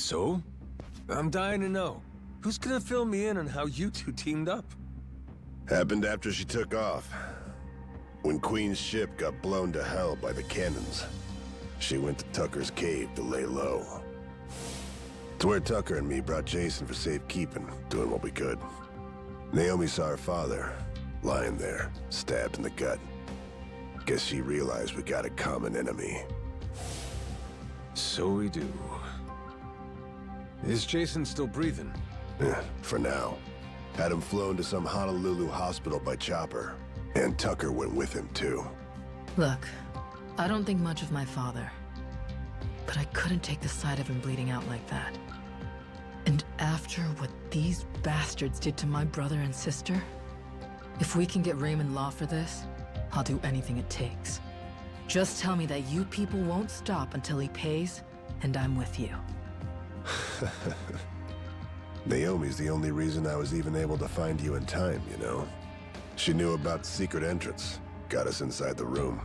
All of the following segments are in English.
So? I'm dying to know. Who's gonna fill me in on how you two teamed up? Happened after she took off. When Queen's ship got blown to hell by the cannons, she went to Tucker's cave to lay low. It's where Tucker and me brought Jason for safekeeping, doing what we could. Naomi saw her father, lying there, stabbed in the gut. Guess she realized we got a common enemy. So we do. Is Jason still breathing? For now. Had him flown to some Honolulu hospital by chopper. And Tucker went with him, too. Look, I don't think much of my father. But I couldn't take the sight of him bleeding out like that. And after what these bastards did to my brother and sister, if we can get Raymond Law for this, I'll do anything it takes. Just tell me that you people won't stop until he pays, and I'm with you. Naomi's the only reason I was even able to find you in time, you know? She knew about the secret entrance, got us inside the room.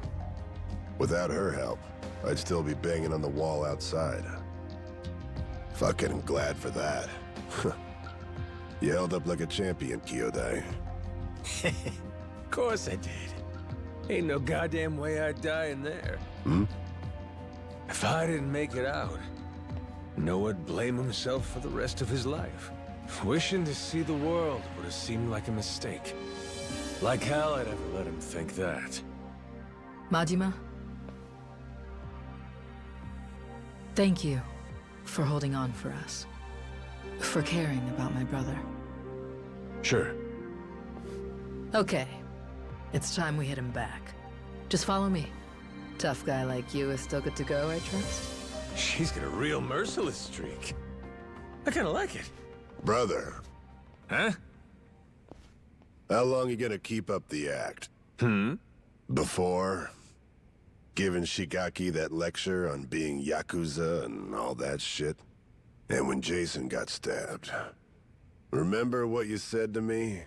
Without her help, I'd still be banging on the wall outside. Fucking glad for that. You held up like a champion, Kyodai. Of course I did. Ain't no goddamn way I'd die in there. If I didn't make it out, Noah'd blame himself for the rest of his life. Wishing to see the world would have seemed like a mistake. Like hell I'd ever let him think that. Majima? Thank you for holding on for us. For caring about my brother. Sure. Okay. It's time we hit him back. Just follow me. Tough guy like you is still good to go, I trust? She's got a real merciless streak. I kinda like it. Brother. Huh? How long you gonna keep up the act? Before giving Shigaki that lecture on being Yakuza and all that shit? And when Jason got stabbed. Remember what you said to me?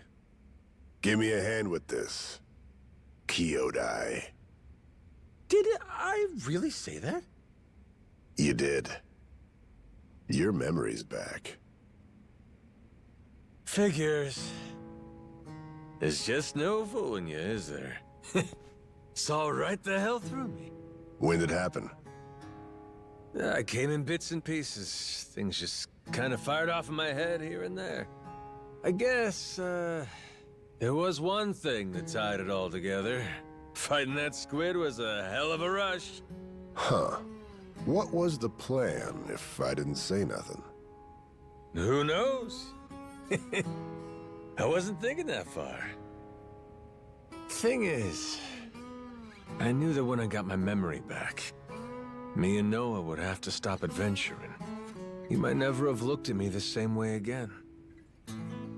Give me a hand with this, Kyodai. Did I really say that? You did. Your memory's back. Figures. There's just no fooling you, is there? Saw right the hell through me. When did it happen? I came in bits and pieces. Things just kind of fired off in my head here and there. I guess, there was one thing that tied it all together. Fighting that squid was a hell of a rush. Huh. What was the plan, if I didn't say nothing? Who knows? I wasn't thinking that far. Thing is, I knew that when I got my memory back, me and Noah would have to stop adventuring. He might never have looked at me the same way again.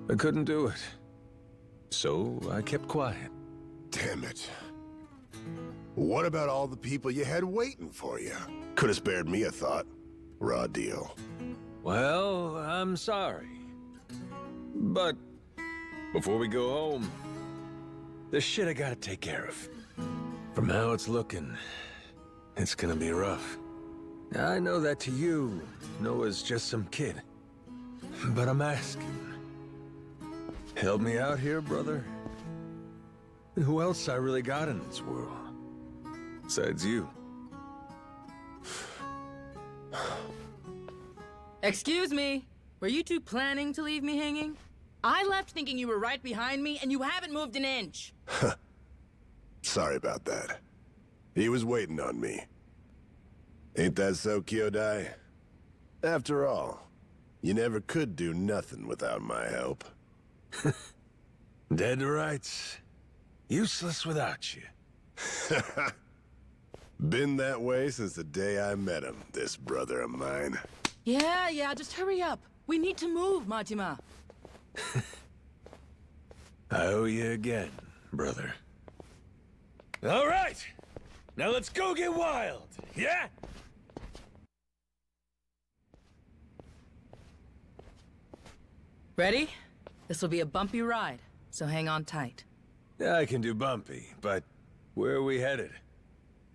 I couldn't do it. So I kept quiet. Damn it. What about all the people you had waiting for you? Could have spared me a thought. Raw deal. Well, I'm sorry. But before we go home, there's shit I gotta take care of. From how it's looking, it's gonna be rough. I know that to you, Noah's just some kid. But I'm asking. Help me out here, brother. Who else I really got in this world? Besides you. Excuse me. Were you two planning to leave me hanging? I left thinking you were right behind me, and you haven't moved an inch. Sorry about that. He was waiting on me. Ain't that so, Kyodai? After all, you never could do nothing without my help. Dead to rights. Useless without you. Been that way since the day I met him, this brother of mine. Yeah, just hurry up. We need to move, Majima. I owe you again, brother. All right! Now let's go get wild, yeah? Ready? This will be a bumpy ride, so hang on tight. I can do bumpy, but where are we headed?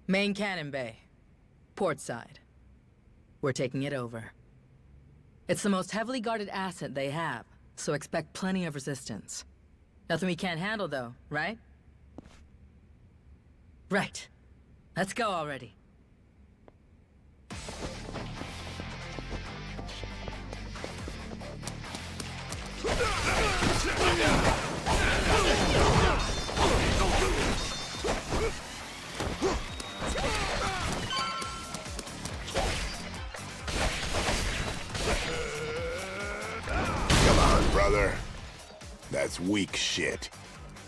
Main Cannon Bay. Port side. We're taking it over. It's the most heavily guarded asset they have, so expect plenty of resistance. Nothing we can't handle, though, right? Right. Let's go already. Come on, brother. That's weak shit.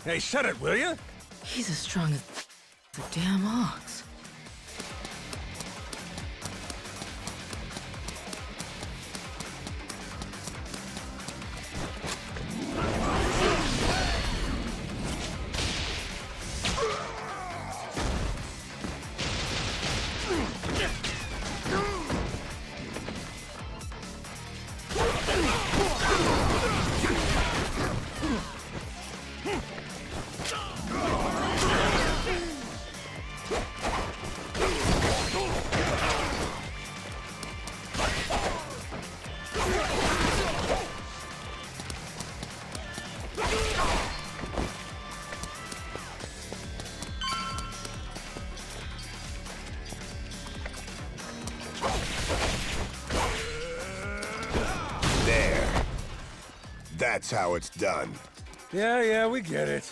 Hey, shut it, will you? He's as strong as the damn ox. There. That's how it's done. Yeah, we get it.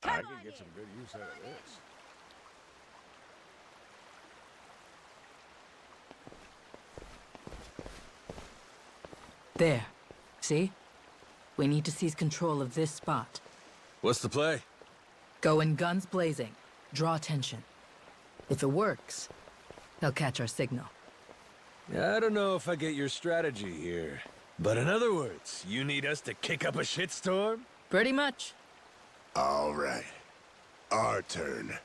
I can get some good use out of this. There. See? We need to seize control of this spot. What's the play? Go in guns blazing. Draw attention. If it works, they'll catch our signal. I don't know if I get your strategy here. But in other words, you need us to kick up a shitstorm? Pretty much. All right. Our turn.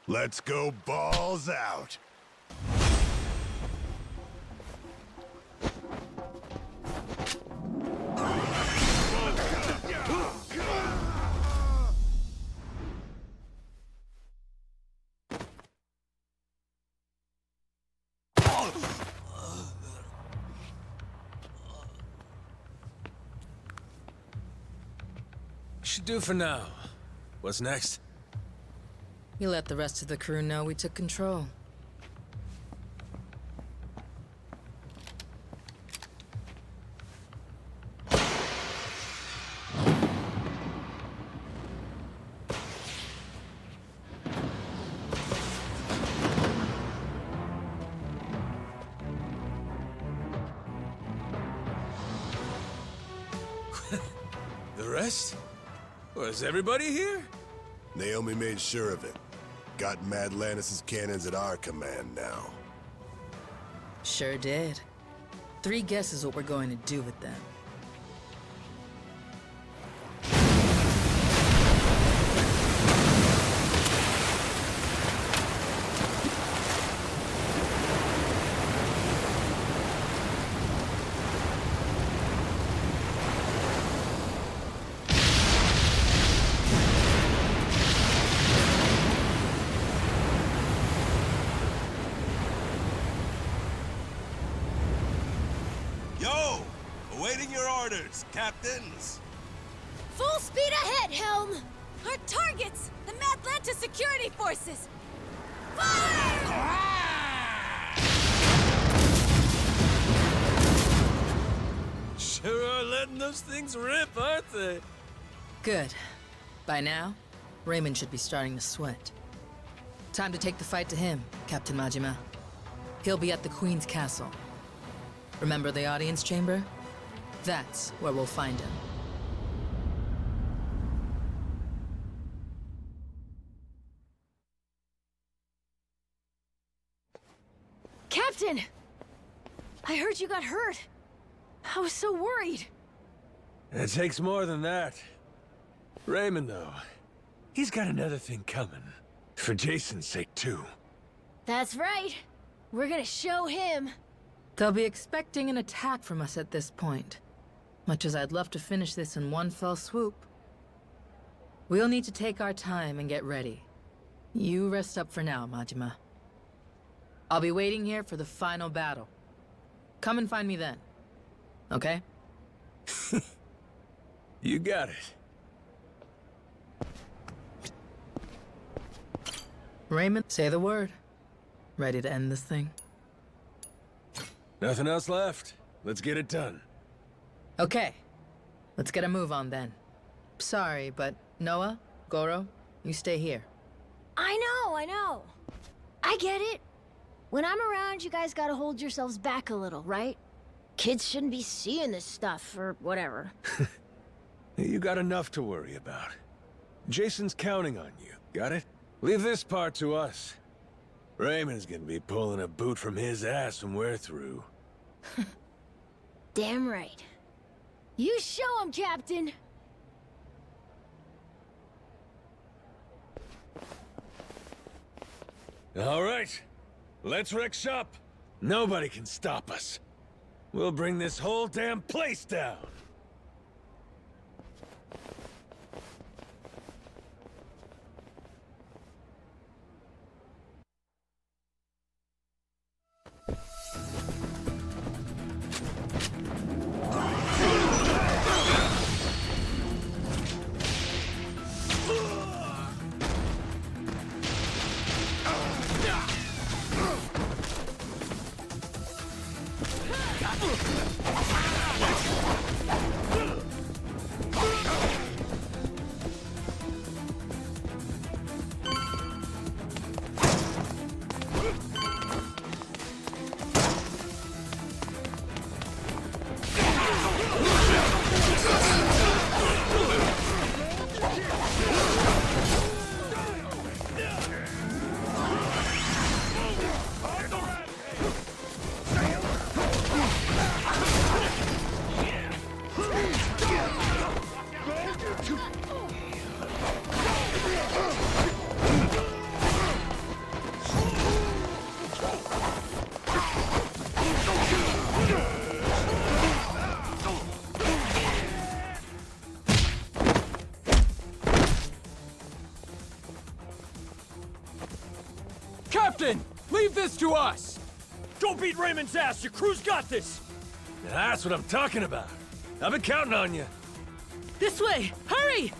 Let's go balls out. Should do for now. What's next? You let the rest of the crew know we took control. The rest? Was everybody here? Naomi made sure of it. Got Mad Lannis' cannons at our command now. Sure did. 3 guesses what we're going to do with them. Yo! Awaiting your orders, captains! Full speed ahead, Helm! Our targets! The Madlanta security forces! Fire! Sure are letting those things rip, aren't they? Good. By now, Raymond should be starting to sweat. Time to take the fight to him, Captain Majima. He'll be at the Queen's castle. Remember the audience chamber? That's where we'll find him. Captain! I heard you got hurt. I was so worried. It takes more than that. Raymond, though, he's got another thing coming. For Jason's sake, too. That's right. We're gonna show him. They'll be expecting an attack from us at this point. Much as I'd love to finish this in one fell swoop. We'll need to take our time and get ready. You rest up for now, Majima. I'll be waiting here for the final battle. Come and find me then. Okay? You got it. Raymond, say the word. Ready to end this thing? Nothing else left. Let's get it done. Okay. Let's get a move on then. Sorry, but Noah, Goro, you stay here. I know. I get it. When I'm around, you guys gotta hold yourselves back a little, right? Kids shouldn't be seeing this stuff, or whatever. You got enough to worry about. Jason's counting on you. Got it? Leave this part to us. Raymond's gonna be pulling a boot from his ass when we're through. Damn right. You show him, Captain! All right. Let's wreck shop. Nobody can stop us. We'll bring this whole damn place down. Captain! Leave this to us! Don't beat Raymond's ass! Your crew's got this! That's what I'm talking about. I've been counting on you. This way! Hurry!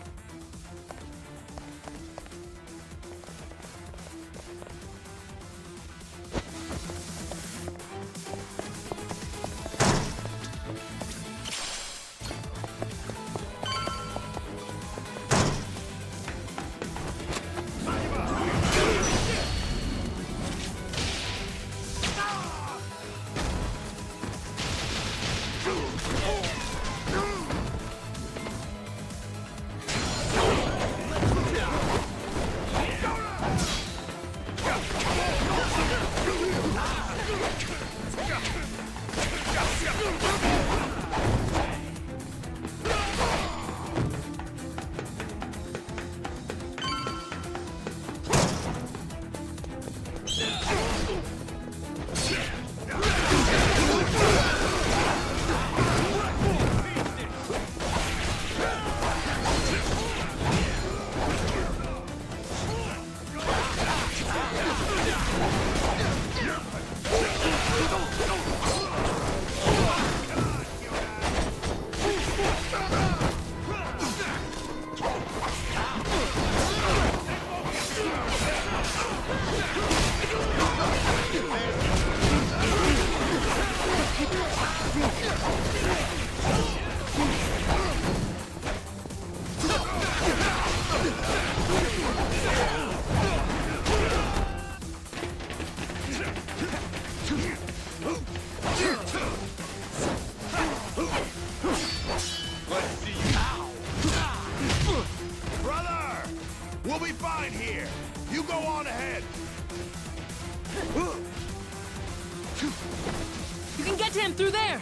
through there!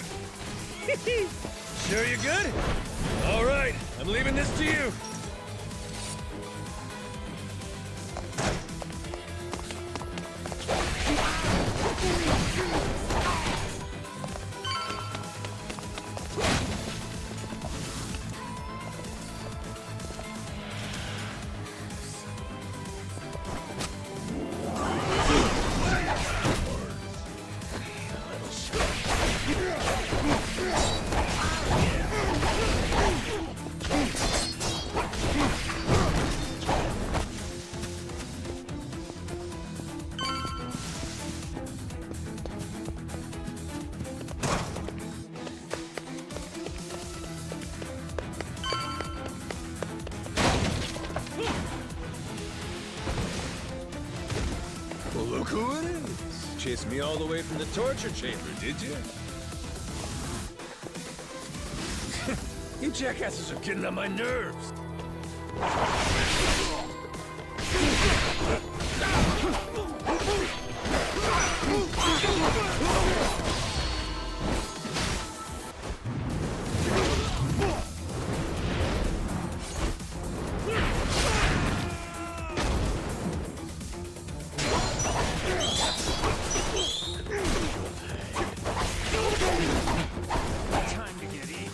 Sure you're good? All right, I'm leaving this to you. Well, look who it is. Chased me all the way from the torture chamber, did you? You jackasses are getting on my nerves. Time to get eat.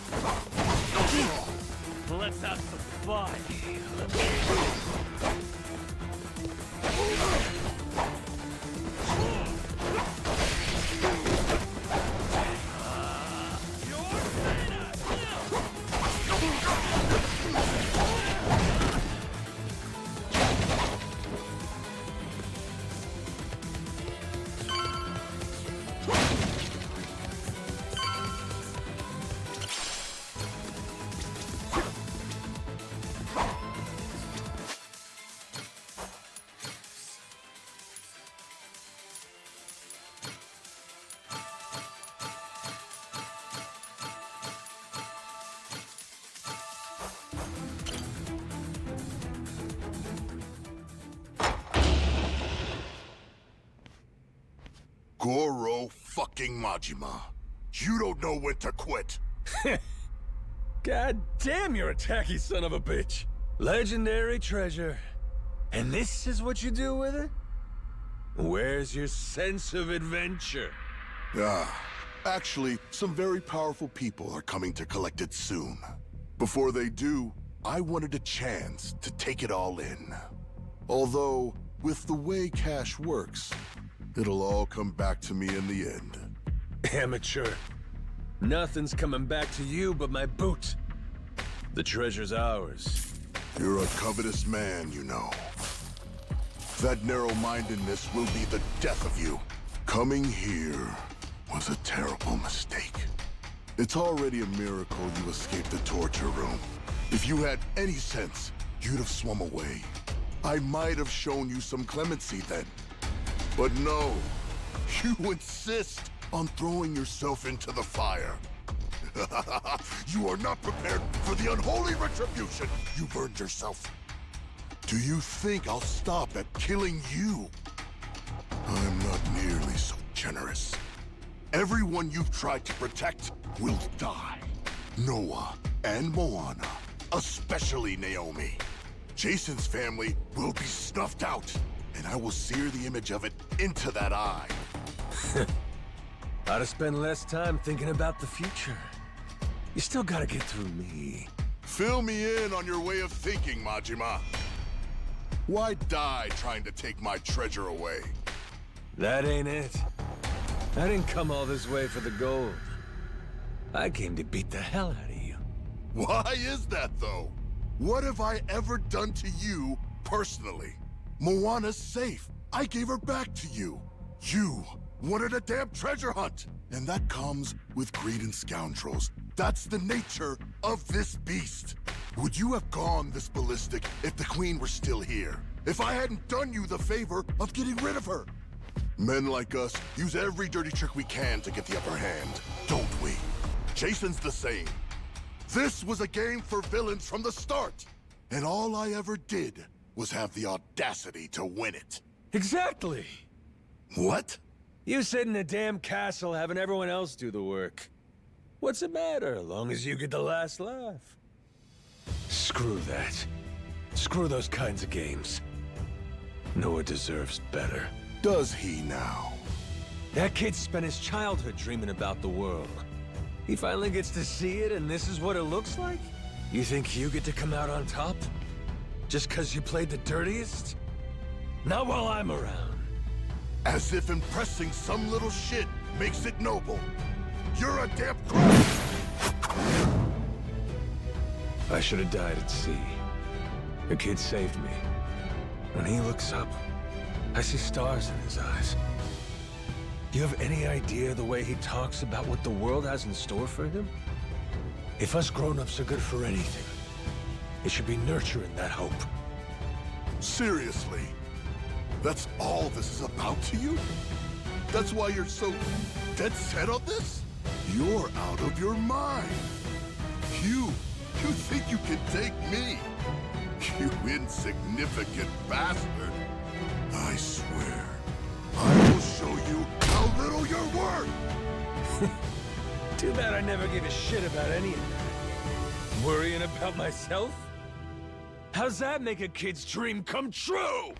Let's have some fun. Goro fucking Majima. You don't know when to quit. God damn, you're a tacky son of a bitch. Legendary treasure. And this is what you do with it? Where's your sense of adventure? Actually, some very powerful people are coming to collect it soon. Before they do, I wanted a chance to take it all in. Although, with the way cash works, it'll all come back to me in the end. Amateur. Nothing's coming back to you but my boot. The treasure's ours. You're a covetous man, you know. That narrow-mindedness will be the death of you. Coming here was a terrible mistake. It's already a miracle you escaped the torture room. If you had any sense, you'd have swum away. I might have shown you some clemency then. But no, you insist on throwing yourself into the fire. You are not prepared for the unholy retribution you've earned yourself. Do you think I'll stop at killing you? I'm not nearly so generous. Everyone you've tried to protect will die. Noah and Moana, especially Naomi. Jason's family will be snuffed out, and I will sear the image of it into that eye. Ought to spend less time thinking about the future. You still gotta get through me. Fill me in on your way of thinking, Majima. Why die trying to take my treasure away? That ain't it. I didn't come all this way for the gold. I came to beat the hell out of you. Why is that, though? What have I ever done to you, personally? Moana's safe. I gave her back to you. You wanted a damn treasure hunt. And that comes with greed and scoundrels. That's the nature of this beast. Would you have gone this ballistic if the Queen were still here? If I hadn't done you the favor of getting rid of her? Men like us use every dirty trick we can to get the upper hand, don't we? Jason's the same. This was a game for villains from the start. And all I ever did was have the audacity to win it. Exactly. What? You sit in a damn castle having everyone else do the work. What's the matter, long as you get the last laugh? Screw that. Screw those kinds of games. Noah deserves better. Does he now? That kid spent his childhood dreaming about the world. He finally gets to see it, and this is what it looks like? You think you get to come out on top? Just 'cause you played the dirtiest? Not while I'm around. As if impressing some little shit makes it noble. You're a damn crook! I should have died at sea. The kid saved me. When he looks up, I see stars in his eyes. Do you have any idea the way he talks about what the world has in store for him? If us grown-ups are good for anything, it should be nurturing that hope. Seriously? That's all this is about to you? That's why you're so dead set on this? You're out of your mind. You think you can take me? You insignificant bastard. I swear, I will show you how little you're worth! Too bad I never gave a shit about any of that. Worrying about myself? How's that make a kid's dream come true?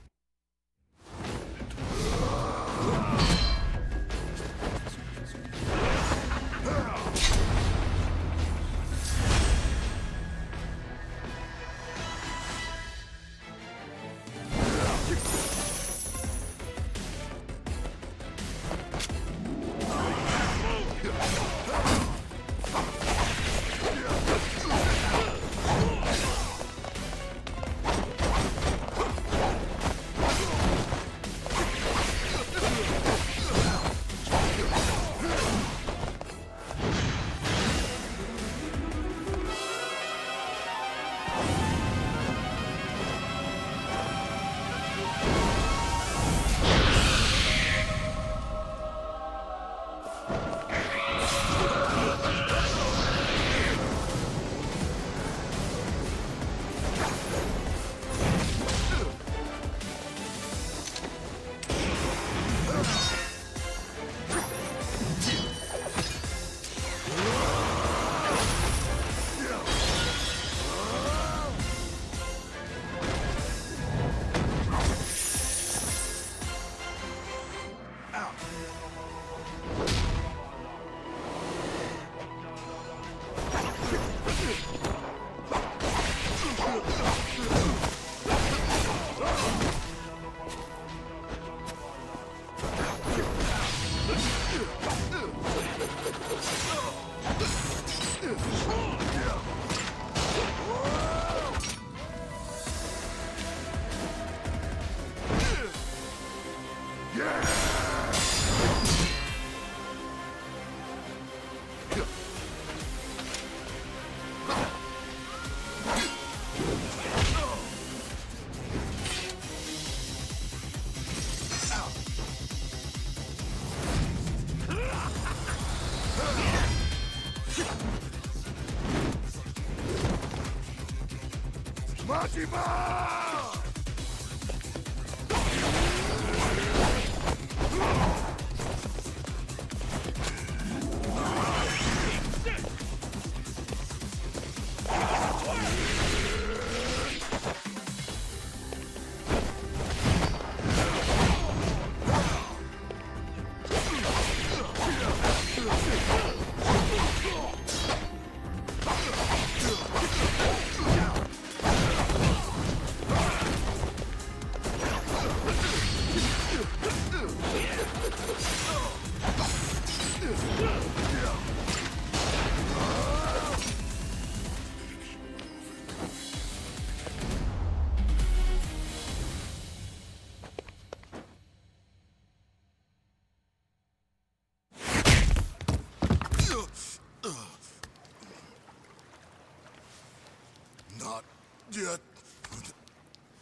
Not yet.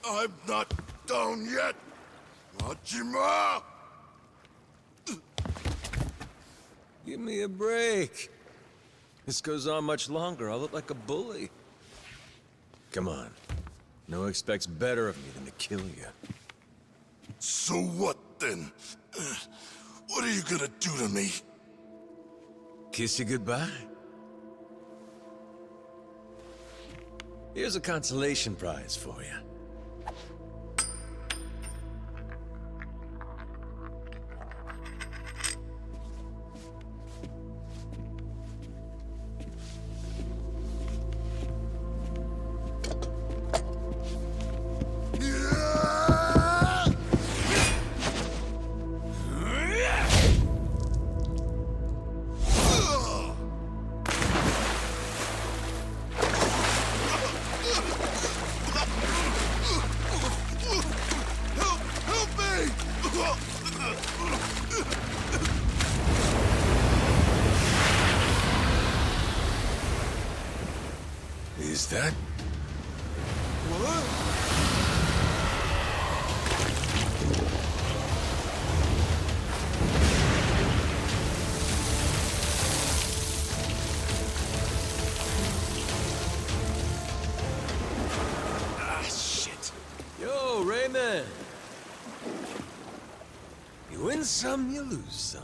I'm not down yet. Majima! Give me a break. This goes on much longer, I'll look like a bully. Come on. Noah expects better of me than to kill you. So what then? What are you gonna do to me? Kiss you goodbye? Here's a consolation prize for you. Is that? Ah, shit. Yo, Rayman. You win some, you lose some.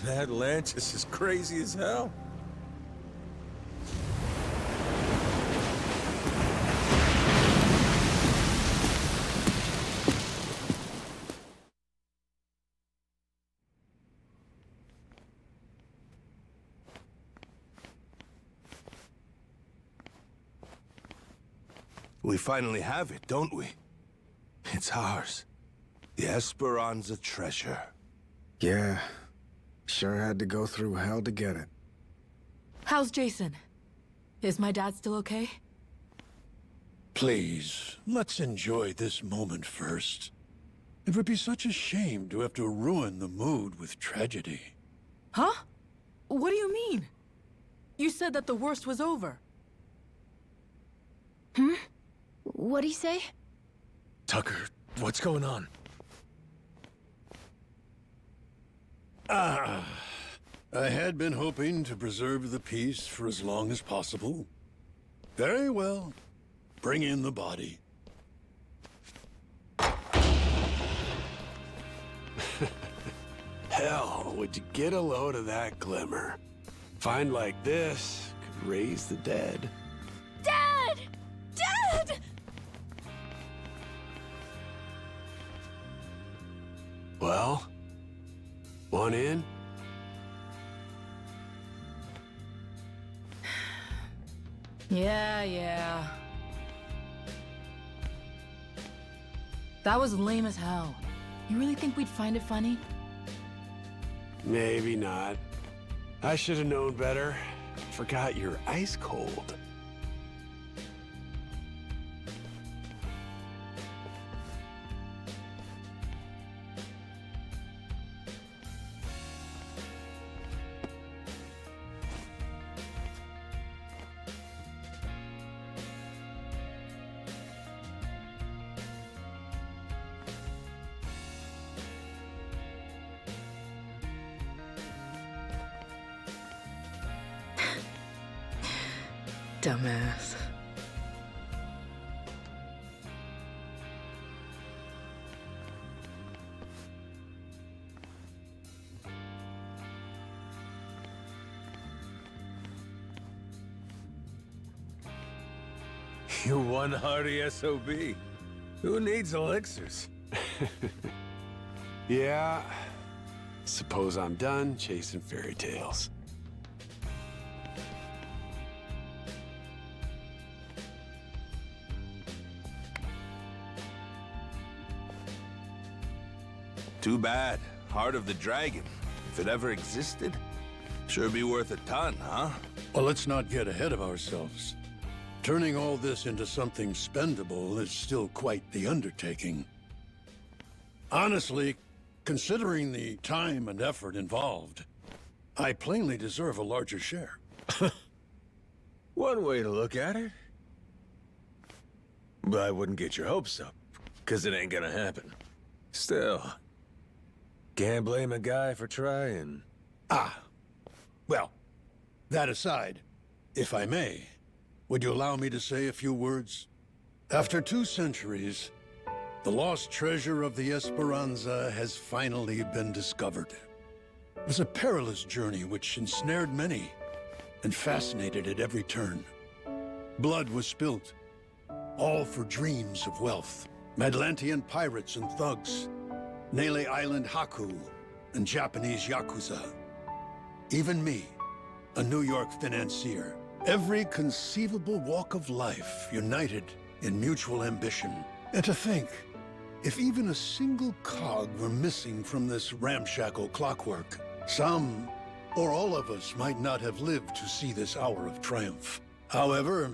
Atlantis is crazy as hell. We finally have it, don't we? It's ours. The Esperanza treasure. Yeah. Sure had to go through hell to get it. How's Jason? Is my dad still okay? Please, let's enjoy this moment first. It would be such a shame to have to ruin the mood with tragedy. Huh? What do you mean? You said that the worst was over. What'd he say? Tucker, what's going on? I had been hoping to preserve the peace for as long as possible. Very well. Bring in the body. Hell, would you get a load of that glimmer? Find like this could raise the dead. Dad! Dad! Well, want in? Yeah. That was lame as hell. You really think we'd find it funny? Maybe not. I should have known better. Forgot you're ice cold. Dumbass. You one hardy SOB. Who needs elixirs? Yeah. Suppose I'm done chasing fairy tales. Too bad. Heart of the Dragon. If it ever existed, sure be worth a ton, huh? Well, let's not get ahead of ourselves. Turning all this into something spendable is still quite the undertaking. Honestly, considering the time and effort involved, I plainly deserve a larger share. One way to look at it. But I wouldn't get your hopes up, because it ain't gonna happen. Still, can't blame a guy for trying. Well, that aside, if I may, would you allow me to say a few words? After 2 centuries, the lost treasure of the Esperanza has finally been discovered. It was a perilous journey which ensnared many and fascinated at every turn. Blood was spilt, all for dreams of wealth. Atlantean pirates and thugs, Nele Island Haku, and Japanese Yakuza. Even me, a New York financier. Every conceivable walk of life united in mutual ambition. And to think, if even a single cog were missing from this ramshackle clockwork, some or all of us might not have lived to see this hour of triumph. However,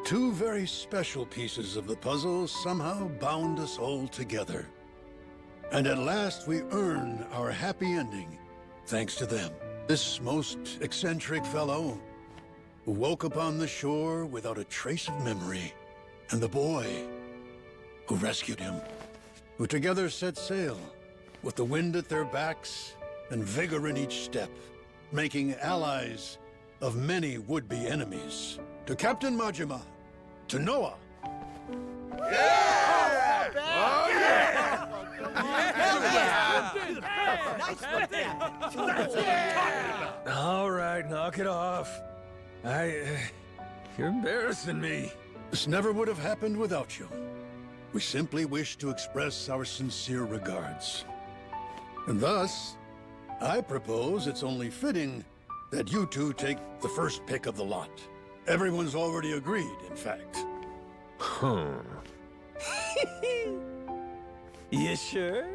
2 very special pieces of the puzzle somehow bound us all together. And at last we earn our happy ending, thanks to them. This most eccentric fellow who woke upon the shore without a trace of memory, and the boy who rescued him, who together set sail with the wind at their backs and vigor in each step, making allies of many would-be enemies. To Captain Majima, to Noah. All right, knock it off. You're embarrassing me. This never would have happened without you. We simply wish to express our sincere regards. And thus, I propose it's only fitting that you 2 take the first pick of the lot. Everyone's already agreed, in fact. You sure?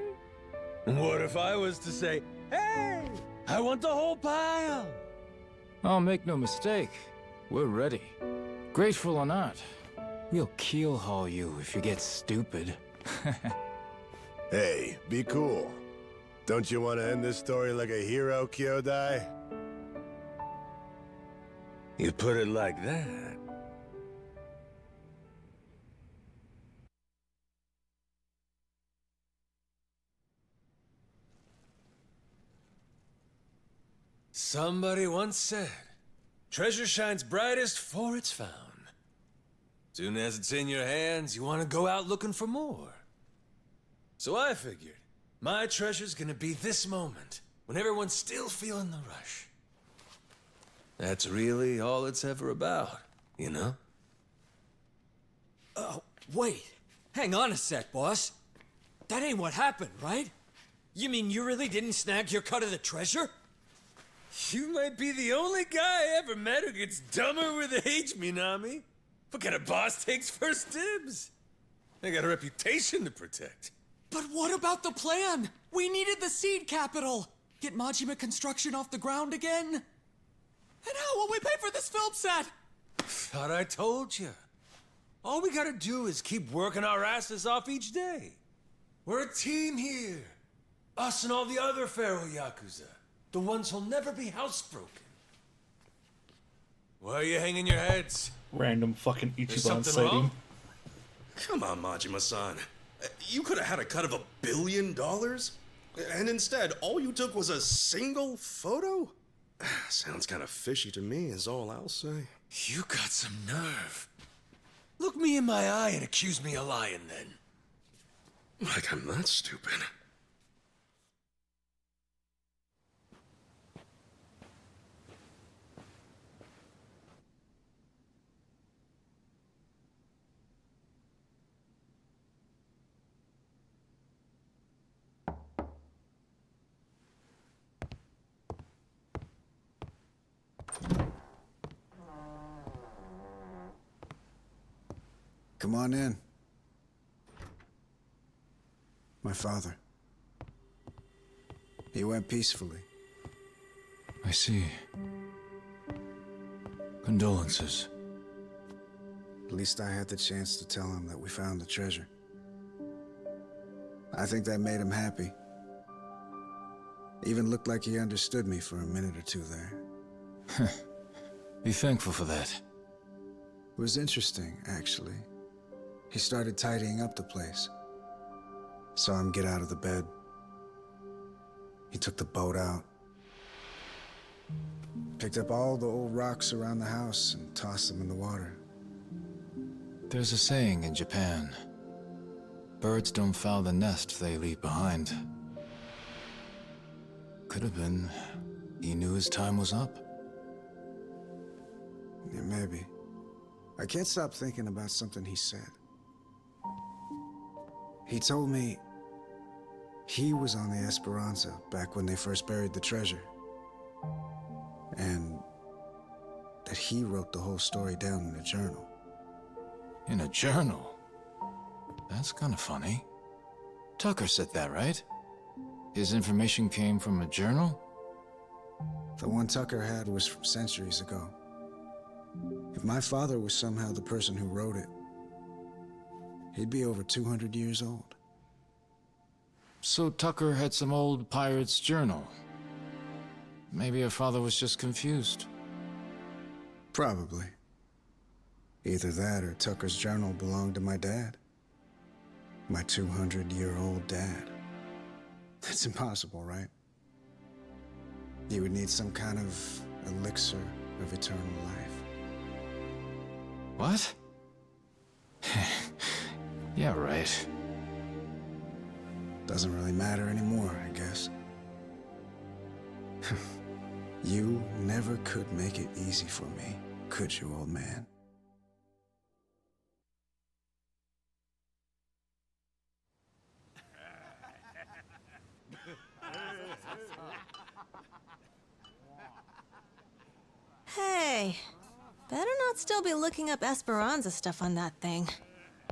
What if I was to say, hey, I want the whole pile? Oh, make no mistake. We're ready. Grateful or not, we'll keel-haul you if you get stupid. Hey, be cool. Don't you want to end this story like a hero, Kyodai? You put it like that. Somebody once said, treasure shines brightest for it's found. Soon as it's in your hands, you want to go out looking for more. So I figured, my treasure's gonna be this moment, when everyone's still feeling the rush. That's really all it's ever about, you know? Oh, wait. Hang on a sec, boss. That ain't what happened, right? You mean you really didn't snag your cut of the treasure? You might be the only guy I ever met who gets dumber with age, Minami. What kind of boss takes first dibs? I got a reputation to protect. But what about the plan? We needed the seed capital. Get Majima construction off the ground again? And how will we pay for this film set? Thought I told you. All we gotta do is keep working our asses off each day. We're a team here. Us and all the other Pharaoh Yakuza. The ones who'll never be housebroken. Why are you hanging your heads? Random fucking There's Ichiban something sighting. wrong? Come on, Majima-san. You could have had a cut of $1 billion. And instead, all you took was a single photo? Sounds kind of fishy to me, is all I'll say. You got some nerve. Look me in my eye and accuse me of lying, then. Like I'm that stupid. Come on in. My father. He went peacefully. I see. Condolences. At least I had the chance to tell him that we found the treasure. I think that made him happy. Even looked like he understood me for a minute or 2 there. Be thankful for that. It was interesting, actually. He started tidying up the place. Saw him get out of the bed. He took the boat out. Picked up all the old rocks around the house and tossed them in the water. There's a saying in Japan. Birds don't foul the nest they leave behind. Could have been he knew his time was up. Yeah, maybe. I can't stop thinking about something he said. He told me he was on the Esperanza back when they first buried the treasure. And that he wrote the whole story down in a journal. In a journal? That's kind of funny. Tucker said that, right? His information came from a journal? The one Tucker had was from centuries ago. If my father was somehow the person who wrote it, he'd be over 200 years old. So Tucker had some old pirate's journal. Maybe your father was just confused. Probably. Either that or Tucker's journal belonged to my dad. My 200-year-old dad. That's impossible, right? You would need some kind of elixir of eternal life. What? Yeah, right. Doesn't really matter anymore, I guess. You never could make it easy for me, could you, old man? Hey, better not still be looking up Esperanza stuff on that thing.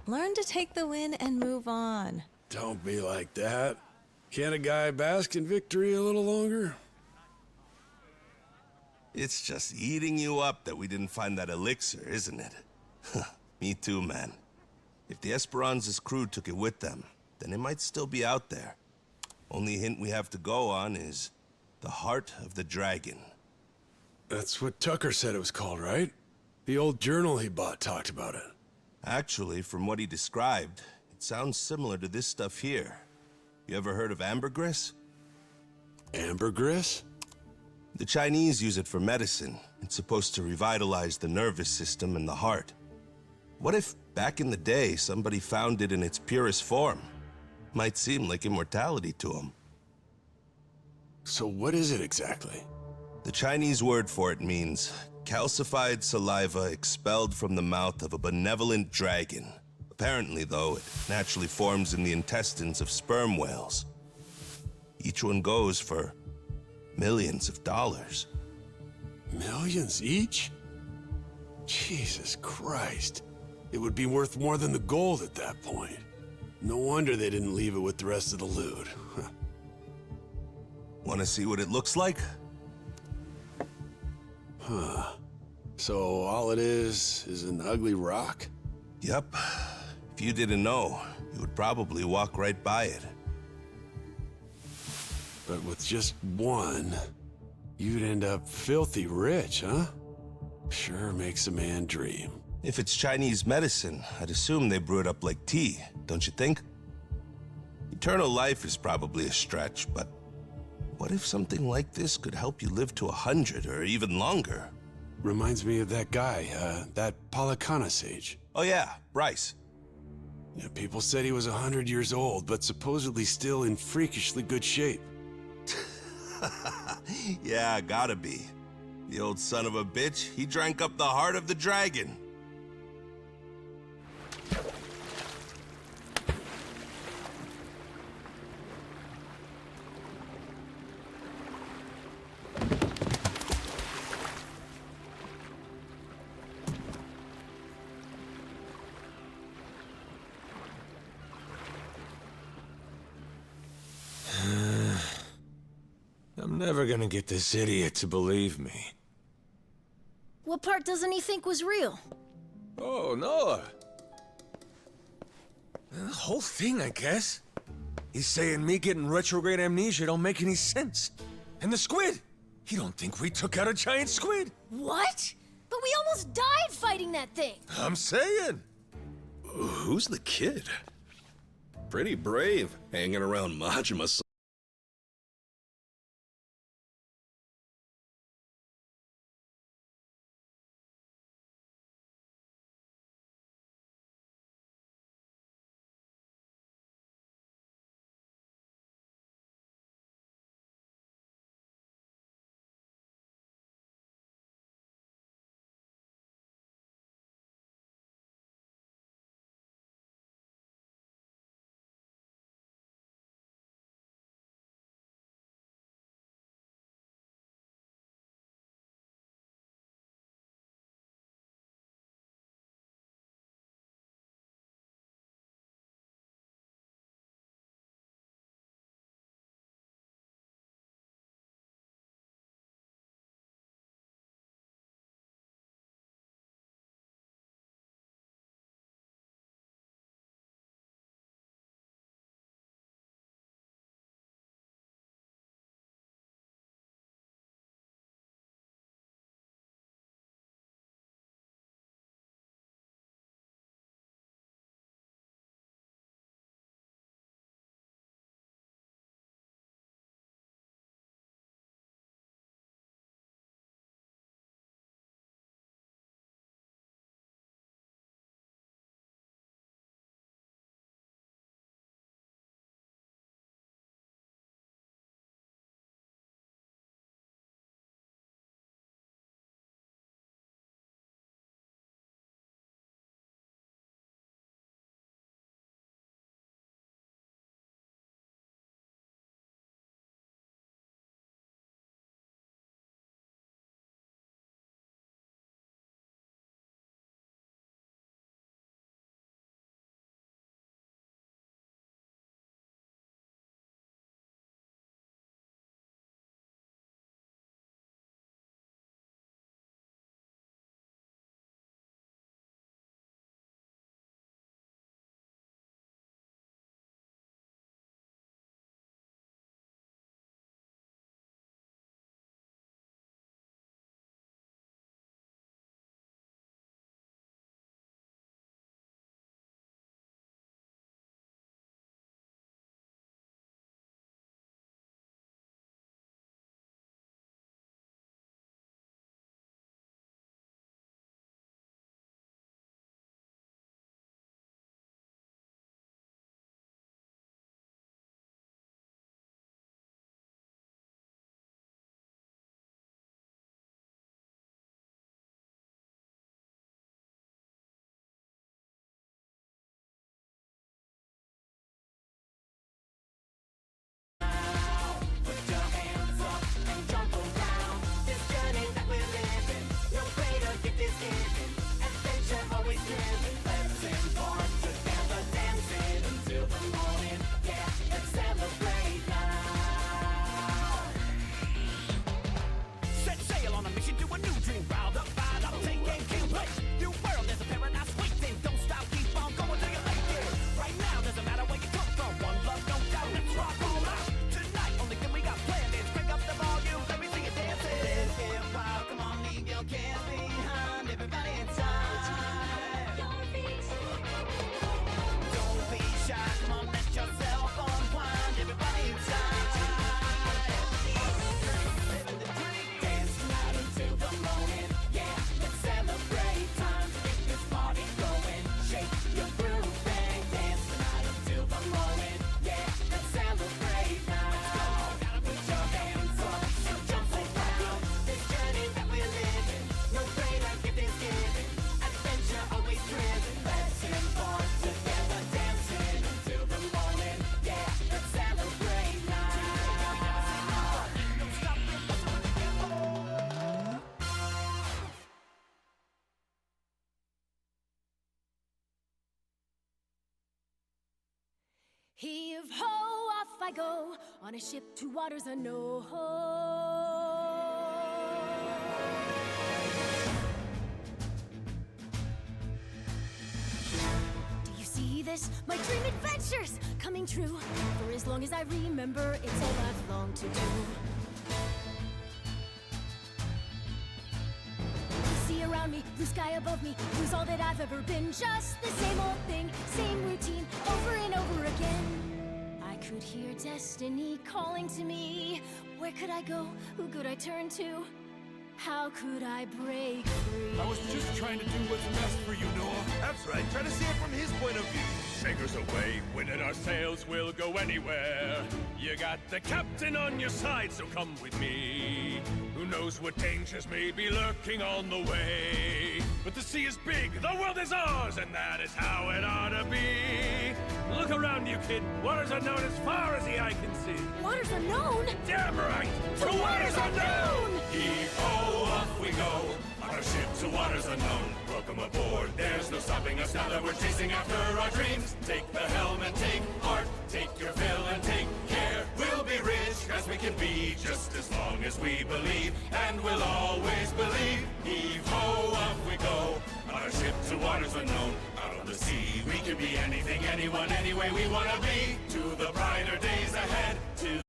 Learn to take the win and move on. Don't be like that. Can't a guy bask in victory a little longer? It's just eating you up that we didn't find that elixir, isn't it? Me too, man. If the Esperanza's crew took it with them, then it might still be out there. Only hint we have to go on is the Heart of the Dragon. That's what Tucker said it was called, right? The old journal he bought talked about it. Actually, from what he described, it sounds similar to this stuff here. You ever heard of ambergris? Ambergris? The Chinese use it for medicine. It's supposed to revitalize the nervous system and the heart. What if, back in the day, somebody found it in its purest form? Might seem like immortality to them. So what is it exactly? The Chinese word for it means calcified saliva expelled from the mouth of a benevolent dragon. Apparently, though, it naturally forms in the intestines of sperm whales. Each one goes for millions of dollars. Millions each? Jesus Christ. It would be worth more than the gold at that point. No wonder they didn't leave it with the rest of the loot. Want to see what it looks like? Huh. So all it is an ugly rock? Yep. If you didn't know, you would probably walk right by it. But with just one, you'd end up filthy rich, huh? Sure makes a man dream. If it's Chinese medicine, I'd assume they brew it up like tea, don't you think? Eternal life is probably a stretch, but what if something like this could help you live to 100 or even longer? Reminds me of that guy, that Palakana sage. Oh yeah, Bryce. Yeah, people said he was 100 years old, but supposedly still in freakishly good shape. Yeah, gotta be. The old son of a bitch, he drank up the heart of the dragon. I'm never gonna get this idiot to believe me. What part doesn't he think was real? Oh, Noah. The whole thing, I guess. He's saying me getting retrograde amnesia don't make any sense. And the squid! He don't think we took out a giant squid! What? But we almost died fighting that thing! I'm saying! Who's the kid? Pretty brave, hanging around Majima-san. Heave ho, off I go on a ship to waters unknown. Do you see this? My dream adventures coming true. For as long as I remember, it's all I've longed to do. Sea around me, blue sky above me, lose all that I've ever been. Just the same old thing, same routine, over and over again. I could hear destiny calling to me. Where could I go? Who could I turn to? How could I break free? I was just trying to do what's best for you, Noah. That's right, try to see it from his point of view. Sailors away, winning our sails, we'll go anywhere. You got the captain on your side, so come with me. Who knows what dangers may be lurking on the way? But the sea is big, the world is ours, and that is how it ought to be. Look around you, kid. Waters unknown as far as the eye can see. Waters unknown? Damn right! To waters unknown! Heave-ho, off we go. On our ship to waters unknown. Welcome aboard, there's no stopping us now that we're chasing after our dreams. Take the helm and take heart, take your fill and take care. We'll be rich as we can be, just as long as we believe, and we'll always believe. Heave-ho, off we go. On our ship to waters unknown. Out on the sea, we can be anything, anyone, any way we wanna be. To the brighter days ahead, to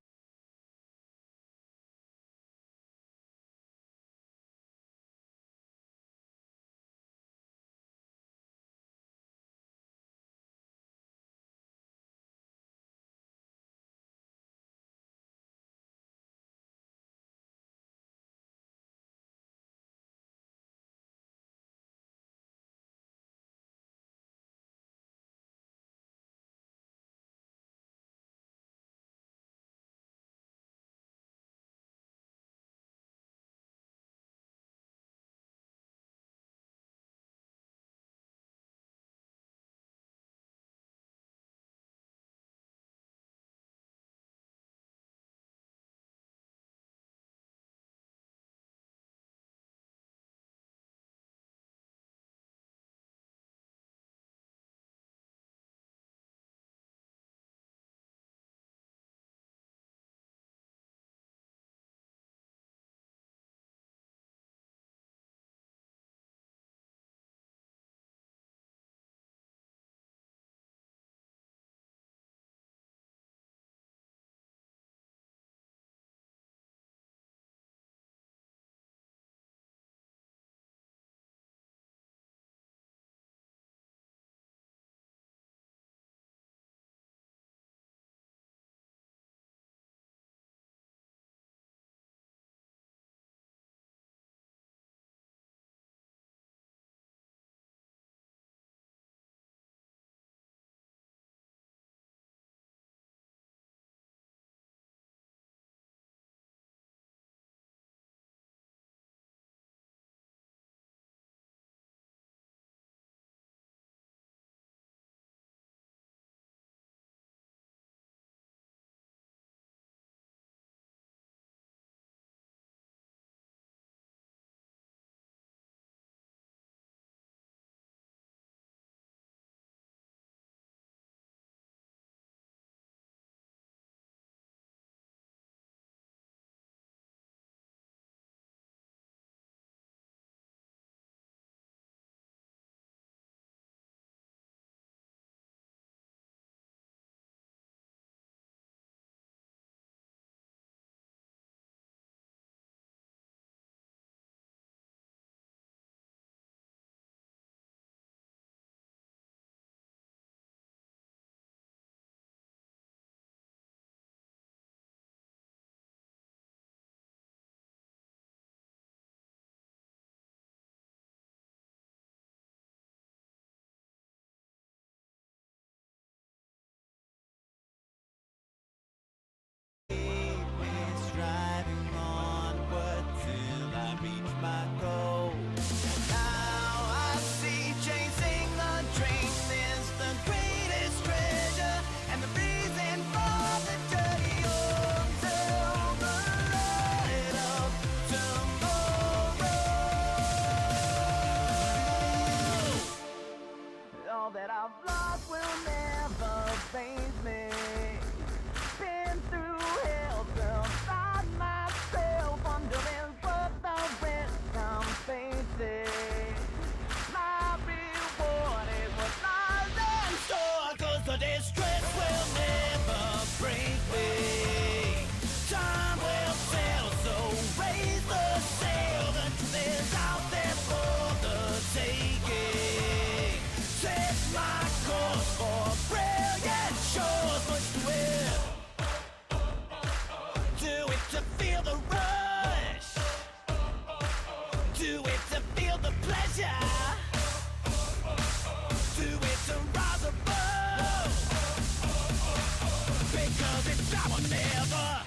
'cause it's now or never.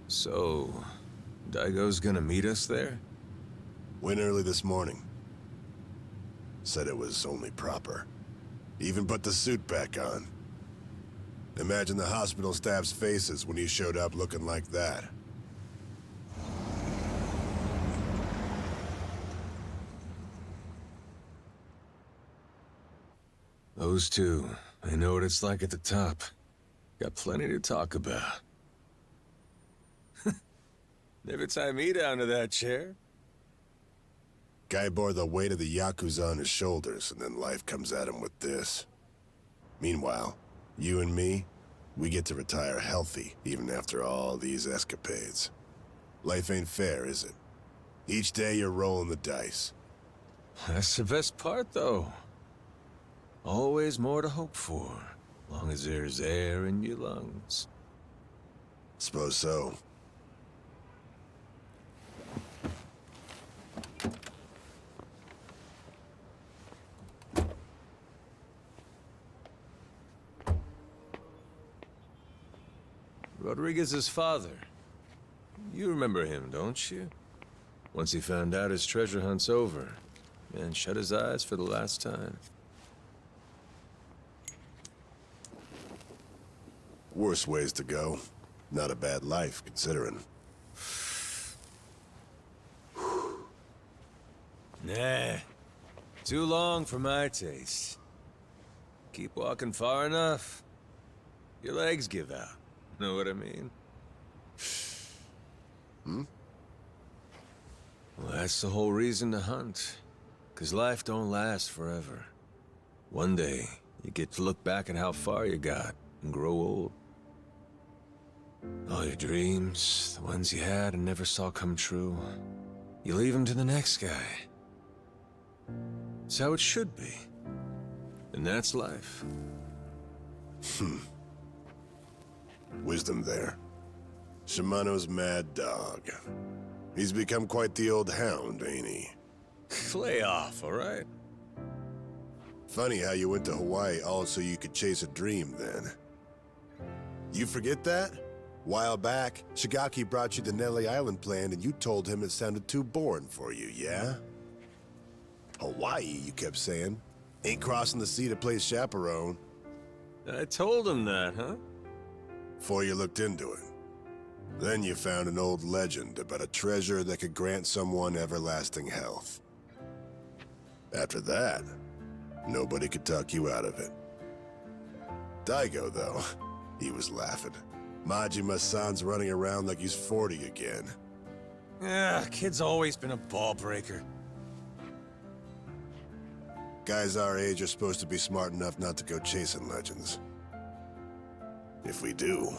So, Daigo's gonna meet us there? Went early this morning. Said it was only proper. Even put the suit back on. Imagine the hospital staff's faces when he showed up looking like that. Those two, they know what it's like at the top. Got plenty to talk about. Never tie me down to that chair. Guy bore the weight of the Yakuza on his shoulders, and then life comes at him with this. Meanwhile, you and me, we get to retire healthy, even after all these escapades. Life ain't fair, is it? Each day you're rolling the dice. That's the best part, though. Always more to hope for, long as there's air in your lungs. Suppose so. Rodriguez's father. You remember him, don't you? Once he found out his treasure hunt's over, and shut his eyes for the last time. Worse ways to go. Not a bad life, considering. Nah. Too long for my taste. Keep walking far enough, your legs give out. Know what I mean? Hmm? Well, that's the whole reason to hunt. 'Cause life don't last forever. One day, you get to look back at how far you got and grow old. All your dreams, the ones you had and never saw come true, you leave them to the next guy. It's how it should be. And that's life. Wisdom there. Shimano's mad dog. He's become quite the old hound, ain't he? Lay off, all right? Funny how you went to Hawaii all so you could chase a dream then. You forget that? While back, Shigaki brought you the Nelly Island plan and you told him it sounded too boring for you, yeah? Hawaii, you kept saying. Ain't crossing the sea to play chaperone. I told him that, huh? Before you looked into it. Then you found an old legend about a treasure that could grant someone everlasting health. After that, nobody could talk you out of it. Daigo, though, he was laughing. Majima-san's running around like he's 40 again. Kid's always been a ball breaker. Guys our age are supposed to be smart enough not to go chasing legends. If we do,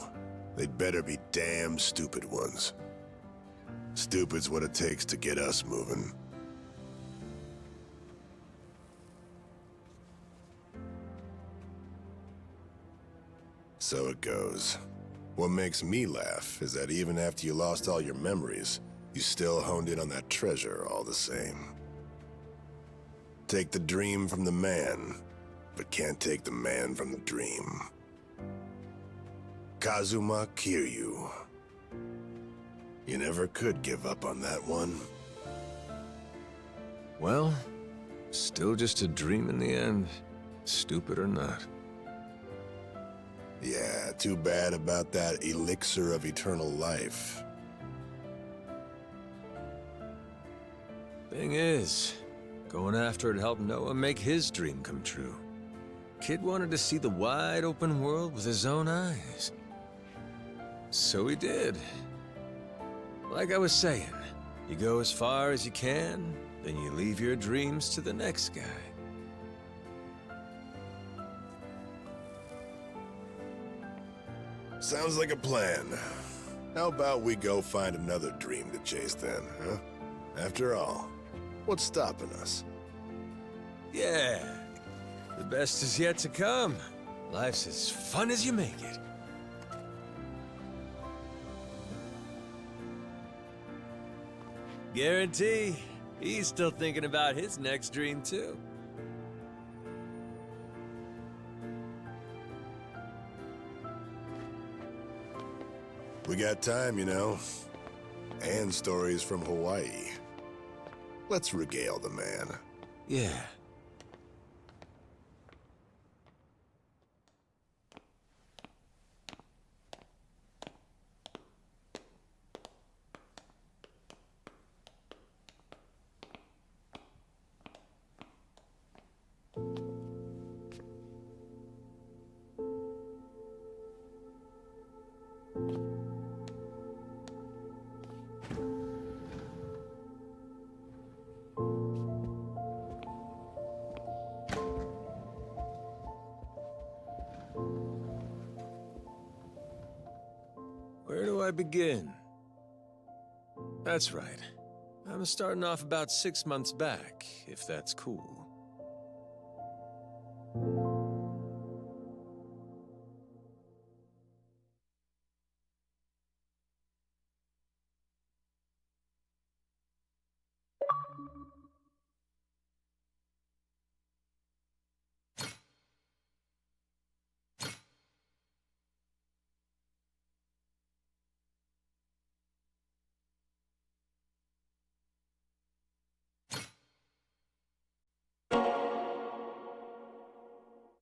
they'd better be damn stupid ones. Stupid's what it takes to get us moving. So it goes. What makes me laugh is that even after you lost all your memories, you still honed in on that treasure all the same. Take the dream from the man, but can't take the man from the dream. Kazuma Kiryu. You never could give up on that one. Well, still just a dream in the end, stupid or not. Yeah, too bad about that elixir of eternal life. Thing is, going after it helped Noah make his dream come true. Kid wanted to see the wide open world with his own eyes. So he did. Like I was saying, you go as far as you can, then you leave your dreams to the next guy. Sounds like a plan. How about we go find another dream to chase then, huh? After all, what's stopping us? Yeah, the best is yet to come. Life's as fun as you make it. Guarantee he's still thinking about his next dream, too. We got time, you know. And stories from Hawaii. Let's regale the man. Yeah. Where do I begin? That's right. I'm starting off about 6 months back, if that's cool.